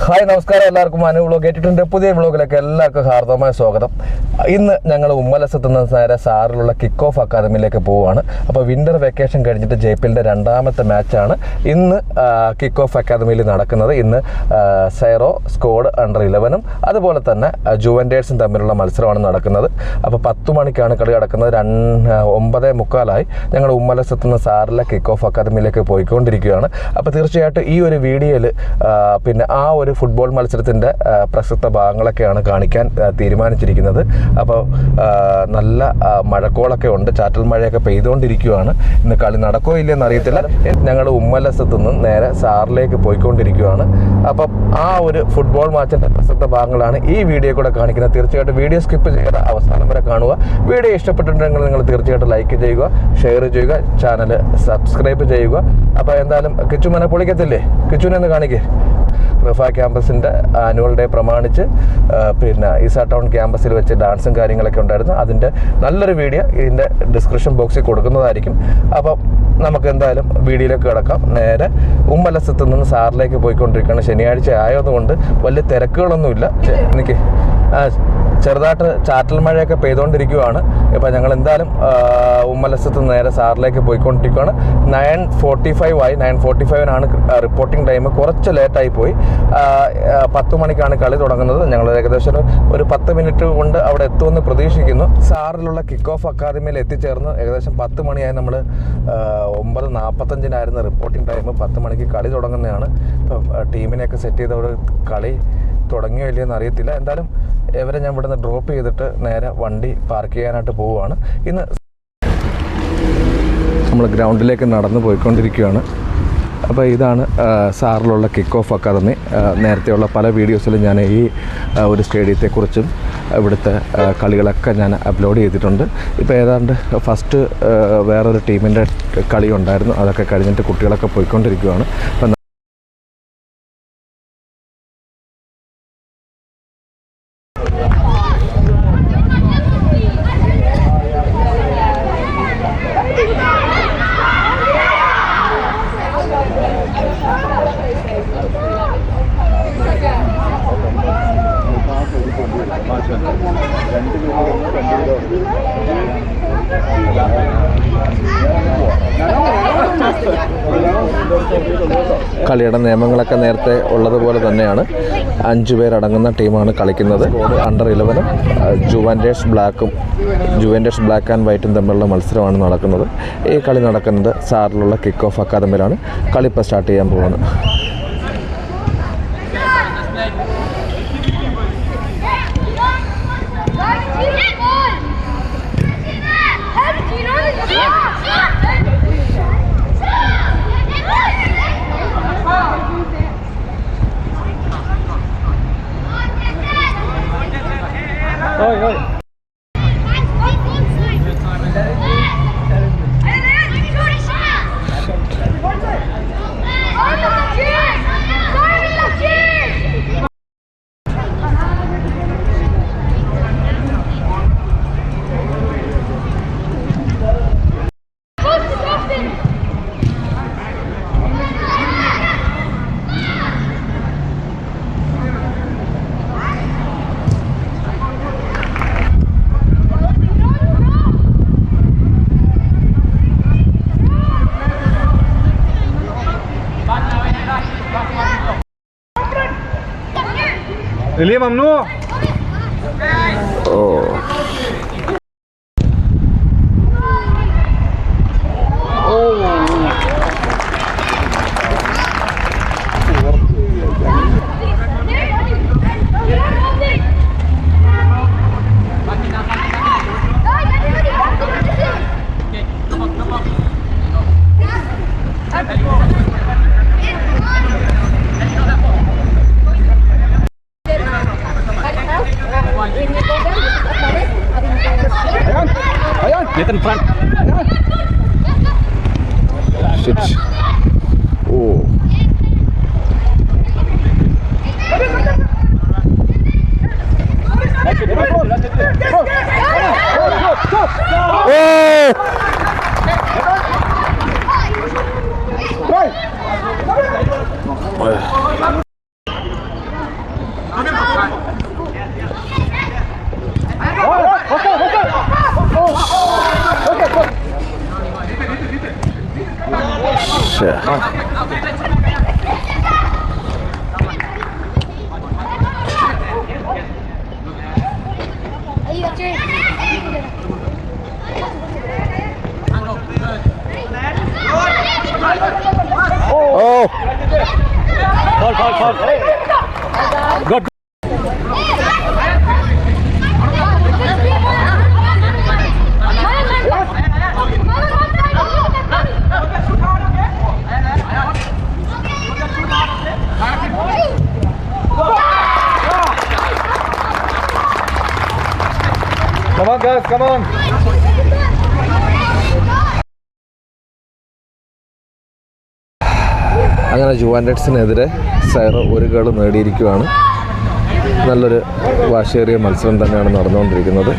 Hi നമസ്കാരം, എല്ലാവർക്കും Manu vlog കേട്ടിട്ടുണ്ട് പുതിയ വ്ളോഗിലേക്ക് എല്ലാവർക്കും ഹാർദവമായ സ്വാഗതം. ഇന്ന് ഞങ്ങൾ ഉമ്മലസത്ത് നിന്ന് നേരെ സാറിലുള്ള കിക്ക് ഓഫ് അക്കാദമിയിലേക്ക് പോവുകയാണ്. അപ്പോൾ വിൻ്റർ വെക്കേഷൻ കഴിഞ്ഞിട്ട് JPLന്റെ രണ്ടാമത്തെ മാച്ചാണ് ഇന്ന് കിക്ക് ഓഫ് അക്കാദമിയിൽ നടക്കുന്നത്. ഇന്ന് സൈറോ സ്ക്വാഡ് അണ്ടർ 11 അതുപോലെ തന്നെ ജുവൻറ്റേഴ്സും തമ്മിലുള്ള മത്സരമാണ് നടക്കുന്നത്. അപ്പോൾ 10 മണിക്കാണ് കളി നടക്കുന്നത്. 9:45 ഞങ്ങൾ ഉമ്മലസത്ത് നിന്ന് സാറിലെ കിക്ക് ഓഫ് അക്കാദമിയിലേക്ക് പോയിക്കൊണ്ടിരിക്കുകയാണ്. അപ്പോൾ തീർച്ചയായിട്ടും ഈ ഒരു വീഡിയോയിൽ പിന്നെ ആ ഒരു ഫുട്ബോൾ മത്സരത്തിൻ്റെ പ്രസക്ത ഭാഗങ്ങളൊക്കെയാണ് കാണിക്കാൻ തീരുമാനിച്ചിരിക്കുന്നത്. അപ്പോൾ നല്ല മഴക്കോളൊക്കെ ഉണ്ട്, ചാറ്റൽ മഴയൊക്കെ പെയ്തുകൊണ്ടിരിക്കുകയാണ്. ഇന്ന് കളി നടക്കോ ഇല്ലയെന്ന് അറിയത്തില്ല. ഞങ്ങൾ ഉമ്മലസത്ത് നിന്ന് നേരെ സാറിലേക്ക് പോയിക്കൊണ്ടിരിക്കുകയാണ്. അപ്പം ആ ഒരു ഫുട്ബോൾ മാച്ചിൻ്റെ പ്രസക്ത ഭാഗങ്ങളാണ് ഈ വീഡിയോ കൂടെ കാണിക്കുന്നത്. തീർച്ചയായിട്ടും വീഡിയോ സ്കിപ്പ് ചെയ്യാതെ അവസാനം വരെ കാണുക. വീഡിയോ ഇഷ്ടപ്പെട്ടിട്ടുണ്ടെങ്കിൽ നിങ്ങൾ തീർച്ചയായിട്ടും ലൈക്ക് ചെയ്യുക, ഷെയർ ചെയ്യുക, ചാനൽ സബ്സ്ക്രൈബ് ചെയ്യുക. അപ്പോൾ എന്തായാലും കിച്ചുമനെ പൊളിക്കത്തില്ലേ? കിച്ചുവിനെ ഒന്ന് കാണിക്കേ. റിഫ ക്യാമ്പസിൻ്റെ ആനുവൽ ഡേ പ്രമാണിച്ച് പിന്നെ ഈസാ ടൗൺ ക്യാമ്പസിൽ വെച്ച് ഡാൻസും കാര്യങ്ങളൊക്കെ ഉണ്ടായിരുന്നു. അതിൻ്റെ നല്ലൊരു വീഡിയോ ഇതിൻ്റെ ഡിസ്ക്രിപ്ഷൻ ബോക്സിൽ കൊടുക്കുന്നതായിരിക്കും. അപ്പം നമുക്ക് എന്തായാലും വീഡിയോയിലേക്ക് കിടക്കാം. നേരെ ഉമ്മലസത്ത് നിന്ന് സാറിലേക്ക് പോയിക്കൊണ്ടിരിക്കുകയാണ്. ശനിയാഴ്ച ആയതുകൊണ്ട് വലിയ തിരക്കുകളൊന്നുമില്ല. എനിക്ക് ചെറുതായിട്ട് ചാറ്റൽ മഴയൊക്കെ പെയ്തുകൊണ്ടിരിക്കുകയാണ്. ഇപ്പം ഞങ്ങൾ എന്തായാലും ഉമ്മലസത്ത് നേരെ സാറിലേക്ക് പോയിക്കൊണ്ടിരിക്കുകയാണ്. 9:45 ആയി. 9:45 റിപ്പോർട്ടിംഗ് ടൈം. കുറച്ച് ലേറ്റായി പോയി. 10 മണിക്കാണ് കളി തുടങ്ങുന്നത്. ഞങ്ങൾ ഏകദേശം ഒരു 10 മിനിറ്റ് കൊണ്ട് അവിടെ എത്തുമെന്ന് പ്രതീക്ഷിക്കുന്നു. സാറിലുള്ള കിക്ക് ഓഫ് അക്കാദമിയിൽ എത്തിച്ചേർന്ന് ഏകദേശം 10 മണിയായി. നമ്മൾ 9:45 റിപ്പോർട്ടിംഗ് ടൈം. 10 മണിക്ക് കളി തുടങ്ങുന്നതാണ്. ഇപ്പം ടീമിനെയൊക്കെ സെറ്റ് ചെയ്തവർ കളി തുടങ്ങിയോ ഇല്ലയെന്ന് അറിയത്തില്ല. എന്തായാലും ഇവരെ ഞാൻ ഇവിടുന്ന് ഡ്രോപ്പ് ചെയ്തിട്ട് നേരെ വണ്ടി പാർക്ക് ചെയ്യാനായിട്ട് പോവുകയാണ്. ഇന്ന് നമ്മൾ ഗ്രൗണ്ടിലേക്ക് നടന്നു പോയിക്കൊണ്ടിരിക്കുകയാണ്. അപ്പോൾ ഇതാണ് സാറിലുള്ള കിക്ക് ഓഫ് അക്കാദമി. നേരത്തെയുള്ള പല വീഡിയോസിലും ഞാൻ ഈ ഒരു സ്റ്റേഡിയത്തെക്കുറിച്ചും ഇവിടുത്തെ കളികളൊക്കെ ഞാൻ അപ്ലോഡ് ചെയ്തിട്ടുണ്ട്. ഇപ്പോൾ ഏതാണ്ട് ഫസ്റ്റ് വേറൊരു ടീമിൻ്റെ കളി ഉണ്ടായിരുന്നു. അതൊക്കെ കഴിഞ്ഞിട്ട് കുട്ടികളൊക്കെ പോയിക്കൊണ്ടിരിക്കുകയാണ്. അപ്പം കളിയുടെ നിയമങ്ങളൊക്കെ നേരത്തെ ഉള്ളതുപോലെ തന്നെയാണ്. 5 പേരടങ്ങുന്ന ടീമാണ് കളിക്കുന്നത്. അണ്ടർ 11 ജുവൻറ്റേഴ്സ് ബ്ലാക്ക് ആൻഡ് വൈറ്റും തമ്മിലുള്ള മത്സരമാണ് നടക്കുന്നത്. ഈ കളി നടക്കുന്നത് സാറിലുള്ള കിക്ക് ഓഫ് അക്കാദമിയിലാണ്. കളി ഇപ്പോൾ സ്റ്റാർട്ട് ചെയ്യാൻ പോകുന്നത്. Eli mamnu. Nathan front. Shit. Oh. Oh! Fall. Good. Come on, guys, come on. അങ്ങനെ ജുവാൻഡറ്റ്സിനെതിരെ സൈറോ ഒരു ഗോൾ നേടിയിരിക്കുകയാണ്. നല്ലൊരു വാശിയേറിയ മത്സരം തന്നെയാണ് നടന്നുകൊണ്ടിരിക്കുന്നത്.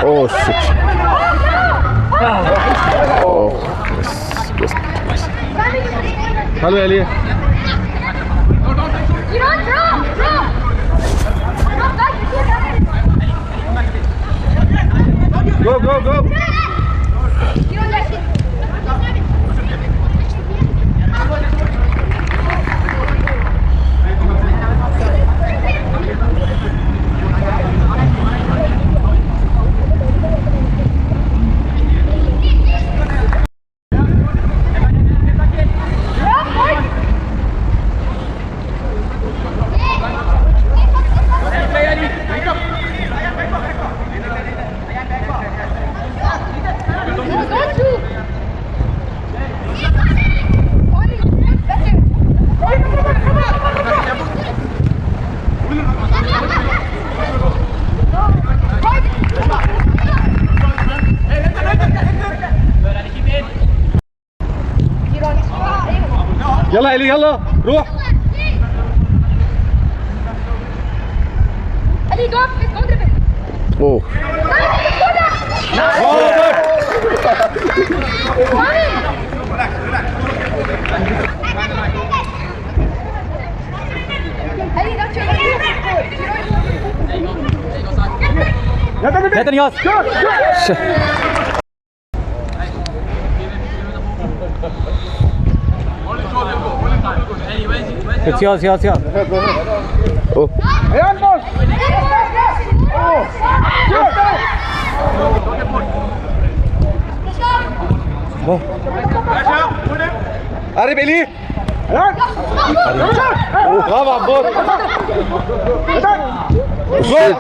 Oh shit. Oh. Yes. Hello, Ellie. You don't throw. Go. You don't let it. يلا إلي يلا روح. Allez, go, let's go, dribble. Oh. Allez, don't you Nathan Yas. It's yours. Oh. قرب إلي. برافو عبود. Good.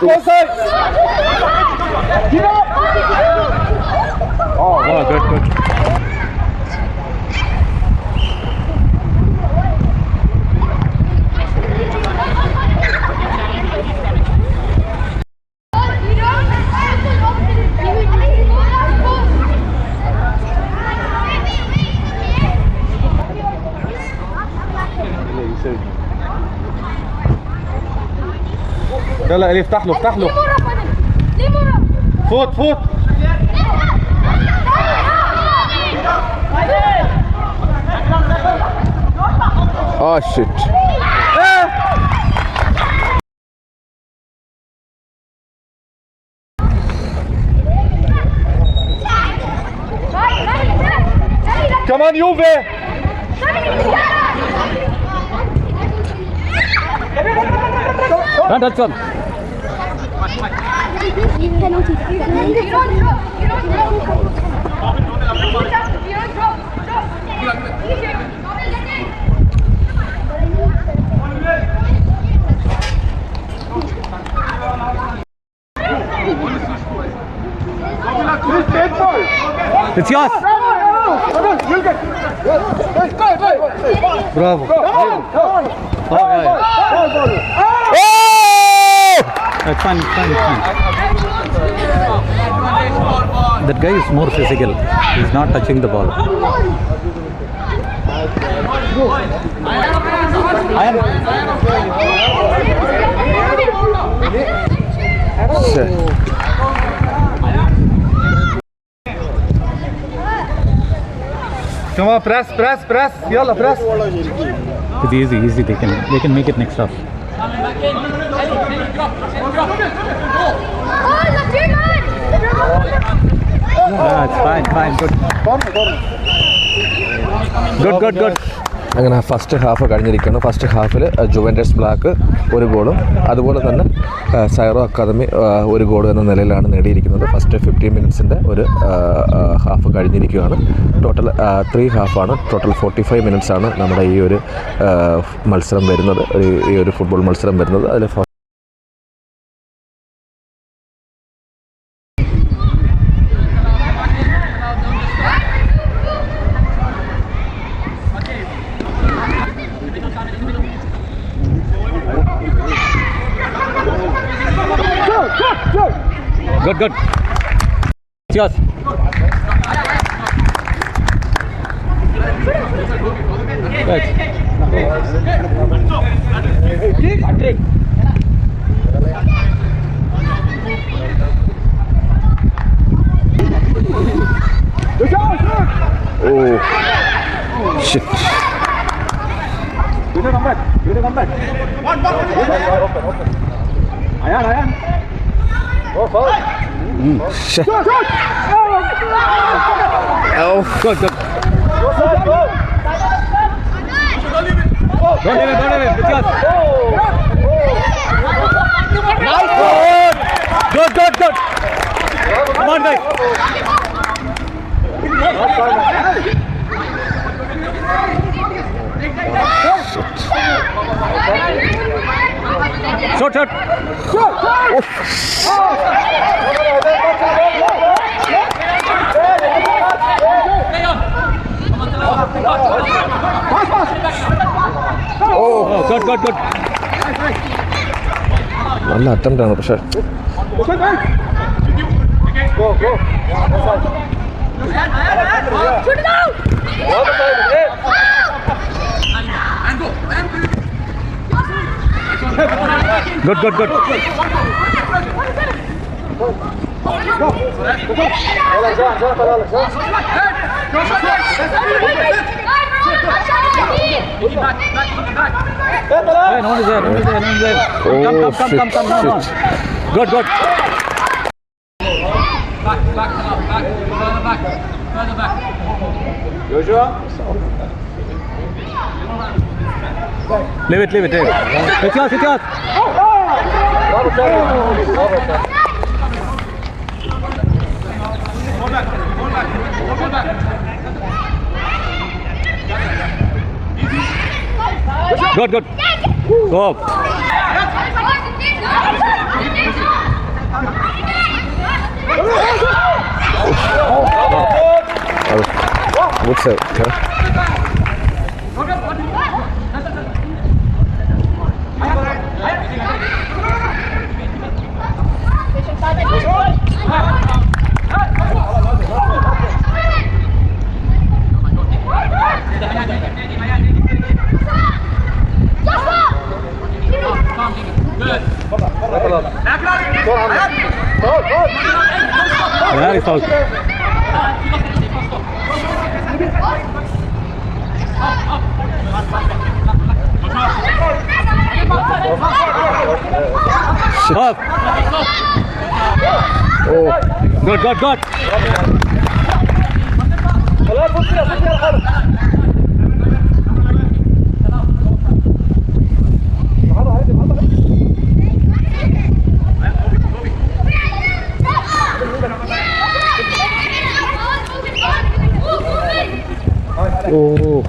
يلا إلي افتح له. فوت. Oh shit. Come on, Juve. Run, that's one. It's yours. Bravo. It's fine. That guy is more physical. He's not touching the ball. Shit. Come on, press. Yalla, press. It's easy. They can make it next half. Oh, that's your man! Yeah, it's fine. Good. അങ്ങനെ first half കഴിഞ്ഞിരിക്കുന്നു. First ഹാഫിൽ ജുവൻറ്റസ് black ഒരു ഗോളും അതുപോലെ തന്നെ സൈറോ academy ഒരു ഗോളും എന്ന നിലയിലാണ് നേടിയിരിക്കുന്നത്. ഫസ്റ്റ് 15 മിനിറ്റ്സിൻ്റെ ഒരു ഹാഫ് കഴിഞ്ഞിരിക്കുകയാണ്. ടോട്ടൽ 3 ഹാഫാണ്. ടോട്ടൽ 45 മിനിറ്റ്സാണ് നമ്മുടെ ഈ ഒരു മത്സരം വരുന്നത്, ഈ ഒരു ഫുട്ബോൾ മത്സരം വരുന്നത്. അതിൽ Good. It's yours. Oh, shit. Come back. Ayan. Shit. Oh, Good. Don't leave it. It's yours. Good. Come on, guys. Shot. Oh, good. നല്ല അറ്റംപ്റ്റാണ് പക്ഷേ Shoot it out! Good. Hey, no one is there. Oh, Come. No. Good. Further back. Joshua. Leave it. It's yours. Good. Go. Good save. Very foul. Up. Oh, Good. oh.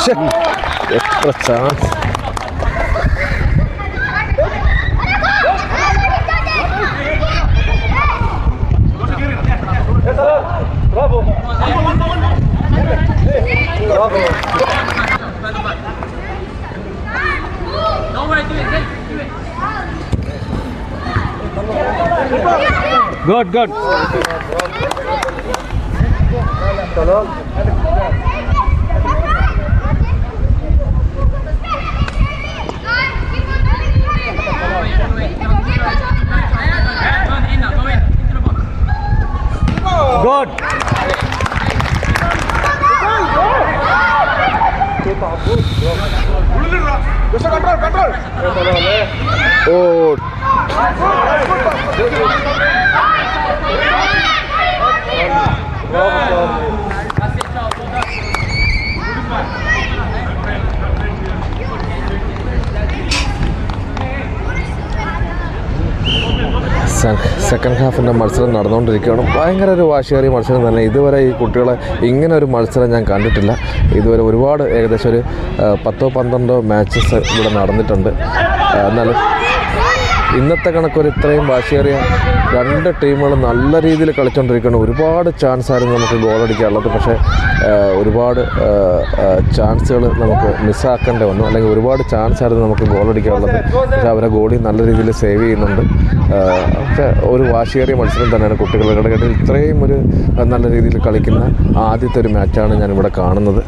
Shit. Extra chance. Bravo. Good. Good. Oh. Second ഹാഫിൻ്റെ മത്സരം നടന്നുകൊണ്ടിരിക്കുകയാണ്. ഭയങ്കര ഒരു വാശിയേറിയ മത്സരം തന്നെ. ഇതുവരെ ഈ കുട്ടികളെ ഇങ്ങനെ ഒരു മത്സരം ഞാൻ കണ്ടിട്ടില്ല. ഇതുവരെ ഒരുപാട് ഏകദേശം ഒരു 10-12 മാച്ചസ് ഇവിടെ നടന്നിട്ടുണ്ട്. എന്നാലും ഇന്നത്തെ കണക്കൊരു ഇത്രയും വാശിയേറിയ രണ്ട് ടീമുകൾ നല്ല രീതിയിൽ കളിച്ചുകൊണ്ടിരിക്കുകയാണ്. ഒരുപാട് ചാൻസ് ആയിരുന്നു നമുക്ക് ഗോളടിക്കാനുള്ളത്. പക്ഷേ ഒരുപാട് ചാൻസുകൾ നമുക്ക് മിസ്സാക്കേണ്ടി വന്നു. അല്ലെങ്കിൽ ഒരുപാട് ചാൻസ് ആയിരുന്നു നമുക്ക് ഗോളടിക്കാനുള്ളത്. പക്ഷേ അവരെ ഗോളി നല്ല രീതിയിൽ സേവ് ചെയ്യുന്നുണ്ട്. പക്ഷേ ഒരു വാശിയേറിയ മത്സരം തന്നെയാണ്. കുട്ടികളുടെ ഇടയിൽ ഇത്രയും ഒരു നല്ല രീതിയിൽ കളിക്കുന്ന ആദ്യത്തെ ഒരു മാച്ചാണ് ഞാനിവിടെ കാണുന്നത്.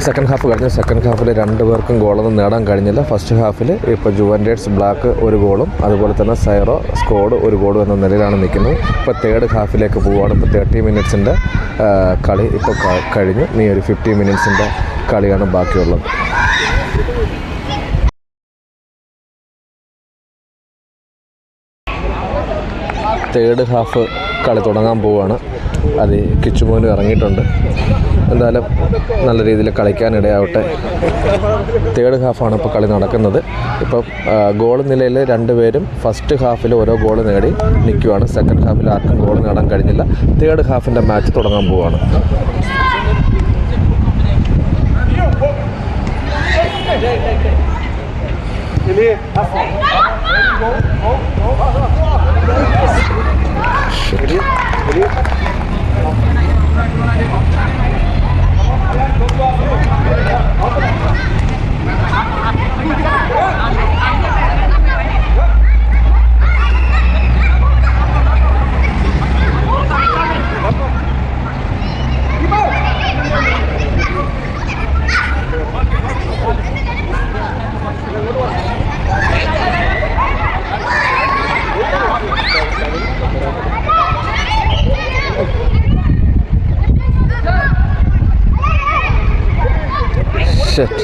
സെക്കൻഡ് ഹാഫ് കഴിഞ്ഞു. സെക്കൻഡ് ഹാഫിൽ 2 പേർക്കും ഗോളൊന്നും നേടാൻ കഴിഞ്ഞില്ല. ഫസ്റ്റ് ഹാഫിൽ ഇപ്പോൾ ജുവൻറ്റേഴ്സ് ബ്ലാക്ക് 1 ഗോളും അതുപോലെ തന്നെ സൈറോ സ്ക്വാഡ് 1 ഗോളും എന്ന നിലയിലാണ് നിൽക്കുന്നത്. ഇപ്പോൾ തേർഡ് ഹാഫിലേക്ക് പോവുകയാണ്. ഇപ്പോൾ 30 മിനിറ്റ്സിൻ്റെ കളി ഇപ്പോൾ കഴിഞ്ഞു. ഇനി ഒരു 50 മിനിറ്റ്സിൻ്റെ കളിയാണ് ബാക്കിയുള്ളത്. തേർഡ് ഹാഫ് കളി തുടങ്ങാൻ പോവുകയാണ്. അത് കിച്ചുമോനും ഇറങ്ങിയിട്ടുണ്ട്. എന്തായാലും നല്ല രീതിയിൽ കളിക്കാനിടയാവട്ടെ. തേർഡ് ഹാഫാണ് ഇപ്പോൾ കളി നടക്കുന്നത്. ഇപ്പം ഗോൾ നിലയിൽ 2 പേരും ഫസ്റ്റ് ഹാഫിൽ ഓരോ ഗോൾ നേടി നിൽക്കുകയാണ്. സെക്കൻഡ് ഹാഫിൽ ആർക്കും ഗോൾ നേടാൻ കഴിഞ്ഞില്ല. തേർഡ് ഹാഫിൻ്റെ മാച്ച് തുടങ്ങാൻ പോവുകയാണ്. Shit.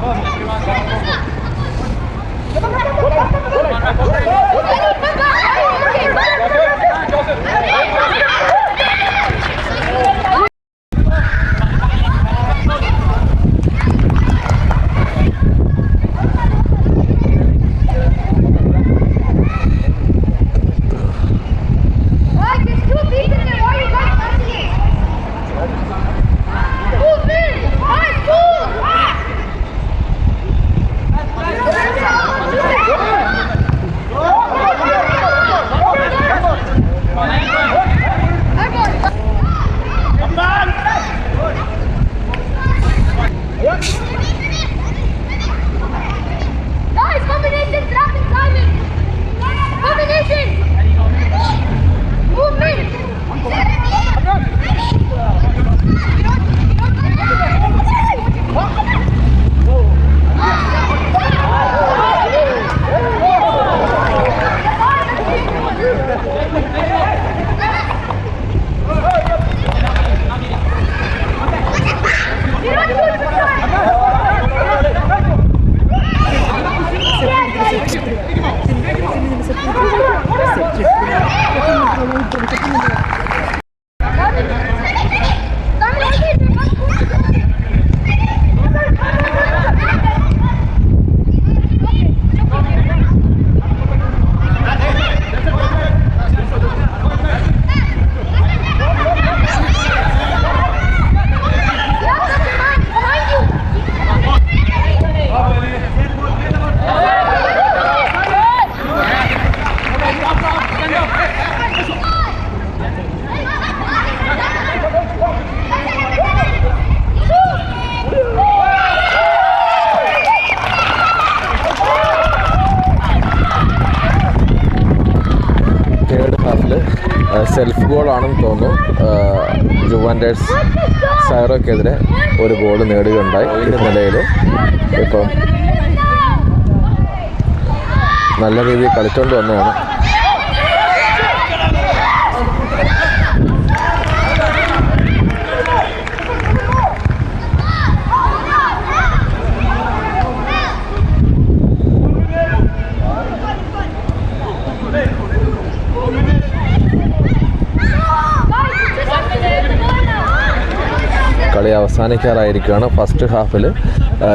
Guys, there's 2 people there. Why are you guys touching it? Move in! Guys, move! Guys, combination, traffic timing! Combination! Movement! Third Hafil self ഗോളാണെന്ന് തോന്നുന്നു. ജുവൻറ്റസ് സൈറോക്കെതിരെ ഒരു ഗോൾ നേടുകയുണ്ടായി. ഈ നിലയിൽ ഇപ്പം നല്ല രീതിയിൽ കളിച്ചുകൊണ്ട് വന്നതാണ്. കളി അവസാനിക്കാറായിരിക്കുകയാണ്. ഫസ്റ്റ് ഹാഫിൽ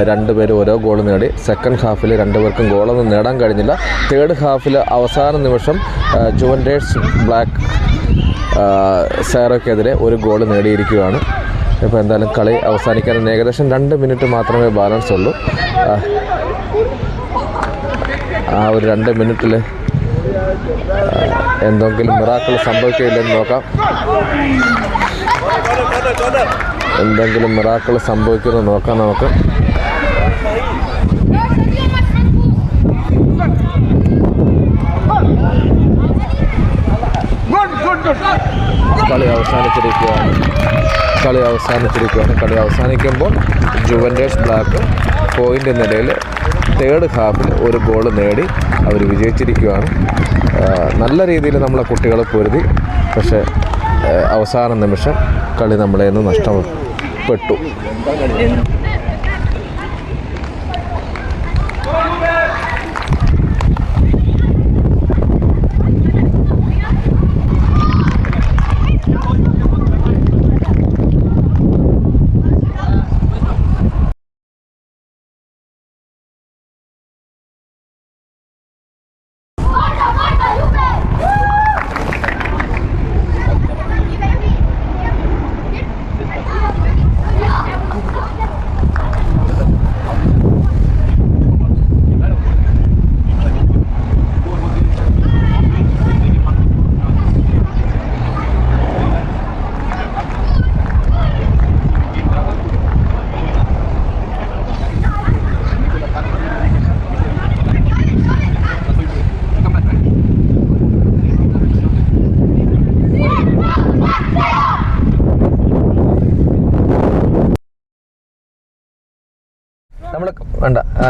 രണ്ടുപേരും ഓരോ ഗോൾ നേടി. സെക്കൻഡ് ഹാഫിൽ രണ്ടുപേർക്കും ഗോളൊന്നും നേടാൻ കഴിഞ്ഞില്ല. തേർഡ് ഹാഫിൽ അവസാന നിമിഷം ജുവൻറ്റസ് ബ്ലാക്ക് സൈറോക്കെതിരെ ഒരു ഗോൾ നേടിയിരിക്കുകയാണ്. ഇപ്പോൾ എന്തായാലും കളി അവസാനിക്കാൻ ഏകദേശം 2 മിനിറ്റ് മാത്രമേ ബാലൻസ് ഉള്ളൂ. ആ ഒരു 2 മിനിറ്റിൽ എന്തെങ്കിലും മിറാക്കിൾ സംഭവിക്കില്ലെന്ന് നോക്കാം. എന്തെങ്കിലും മിറാക്കിൾ സംഭവിക്കുമെന്ന് നോക്കാം നമുക്ക്. കളി അവസാനിച്ചിരിക്കുകയാണ്. കളി അവസാനിക്കുമ്പോൾ ജുവൻറ്റസ് ബ്ലാക്ക് പോയിൻ്റ് നിലയിൽ തേർഡ് ഹാഫിൽ ഒരു ഗോൾ നേടി അവർ വിജയിച്ചിരിക്കുകയാണ്. നല്ല രീതിയിൽ നമ്മളെ കുട്ടികൾ പൊരുതി. പക്ഷേ അവസാന നിമിഷം കളി നമ്മളെ നിന്ന് നഷ്ടപ്പെട്ടു.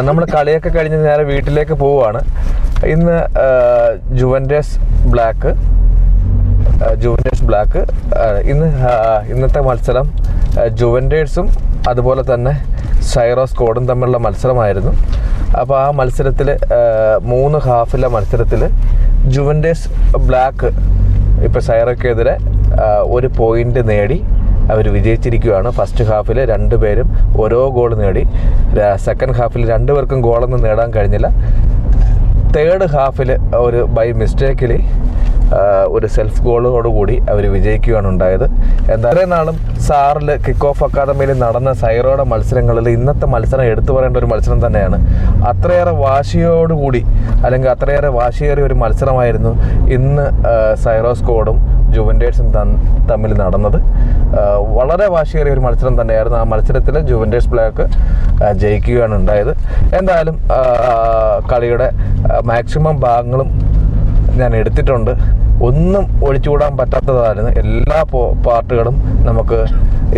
നമ്മൾ കളിയൊക്കെ കഴിഞ്ഞ് നേരെ വീട്ടിലേക്ക് പോവുകയാണ്. ഇന്ന് ജുവൻറ്റസ് ബ്ലാക്ക് ഇന്നത്തെ മത്സരം ജുവൻറ്റേഴ്സും അതുപോലെ തന്നെ സൈറോ സ്ക്വാഡും തമ്മിലുള്ള മത്സരമായിരുന്നു. അപ്പോൾ ആ മത്സരത്തിൽ 3 ഹാഫിലെ മത്സരത്തിൽ ജുവൻറ്റസ് ബ്ലാക്ക് ഇപ്പോൾ സൈറോക്കെതിരെ 1 പോയിൻ്റ് നേടി അവർ വിജയിച്ചിരിക്കുകയാണ്. ഫസ്റ്റ് ഹാഫിൽ 2 പേരും ഓരോ ഗോൾ നേടി. സെക്കൻഡ് ഹാഫിൽ 2 പേർക്കും ഗോളൊന്നും നേടാൻ കഴിഞ്ഞില്ല. തേർഡ് ഹാഫിൽ ഒരു ബൈ മിസ്റ്റേക്കിൽ ഒരു സെൽഫ് ഗോളോടുകൂടി അവർ വിജയിക്കുകയാണ് ഉണ്ടായത്. എന്തായാലും നാളും സാറിൽ കിക്ക് ഓഫ് അക്കാദമിയിൽ നടന്ന സൈറോയുടെ മത്സരങ്ങളിൽ ഇന്നത്തെ മത്സരം എടുത്തു പറയേണ്ട ഒരു മത്സരം തന്നെയാണ്. അത്രയേറെ വാശിയോടുകൂടി അല്ലെങ്കിൽ അത്രയേറെ വാശിയേറിയ ഒരു മത്സരമായിരുന്നു ഇന്ന് സൈറോ സ്ക്വാഡും ജുവൻറ്റേഴ്സും തമ്മിൽ നടന്നത്. വളരെ വാശിയേറിയ ഒരു മത്സരം തന്നെയായിരുന്നു. ആ മത്സരത്തിൽ ജുവൻറ്റേഴ്സ് ബ്ലാക്ക് ജയിക്കുകയാണ് ഉണ്ടായത്. എന്തായാലും കളിയുടെ മാക്സിമം ഭാഗങ്ങളും ഞാൻ എടുത്തിട്ടുണ്ട്. ഒന്നും ഒഴിച്ചുകൂടാൻ പറ്റാത്തതായിരുന്നു. എല്ലാ പാർട്ടുകളും നമുക്ക്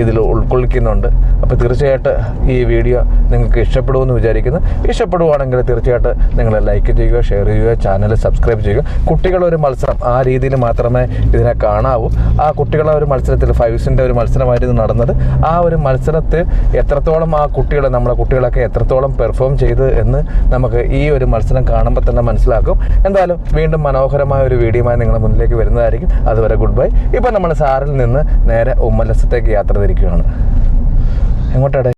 ഇതിൽ ഉൾക്കൊള്ളിക്കുന്നുണ്ട്. അപ്പോൾ തീർച്ചയായിട്ടും ഈ വീഡിയോ നിങ്ങൾക്ക് ഇഷ്ടപ്പെടുമെന്ന് വിചാരിക്കുന്നു. ഇഷ്ടപ്പെടുവാണെങ്കിൽ തീർച്ചയായിട്ടും നിങ്ങൾ ലൈക്ക് ചെയ്യുക, ഷെയർ ചെയ്യുക, ചാനൽ സബ്സ്ക്രൈബ് ചെയ്യുക. കുട്ടികളൊരു മത്സരം ആ രീതിയിൽ മാത്രമേ ഇതിനെ കാണാവൂ. ആ കുട്ടികളെ ഒരു മത്സരത്തിൽ 5സിൻ്റെ ഒരു മത്സരമായിരുന്നു നടന്നത്. ആ ഒരു മത്സരത്തിൽ എത്രത്തോളം ആ കുട്ടികളെ നമ്മുടെ കുട്ടികളൊക്കെ എത്രത്തോളം പെർഫോം ചെയ്ത് എന്ന് നമുക്ക് ഈ ഒരു മത്സരം കാണുമ്പോൾ തന്നെ മനസ്സിലാക്കും. എന്തായാലും വീണ്ടും മനോഹരമായ ഒരു വീഡിയോയുമായി നിങ്ങളുടെ മുന്നിലേക്ക് വരുന്നതായിരിക്കും. അതുവരെ ഗുഡ് ബൈ. ഇപ്പം നമ്മൾ സാറിൽ നിന്ന് നേരെ ഉമ്മലസത്തേക്ക് യാത്ര തിരിക്കുകയാണ്. എങ്ങോട്ടാടെ?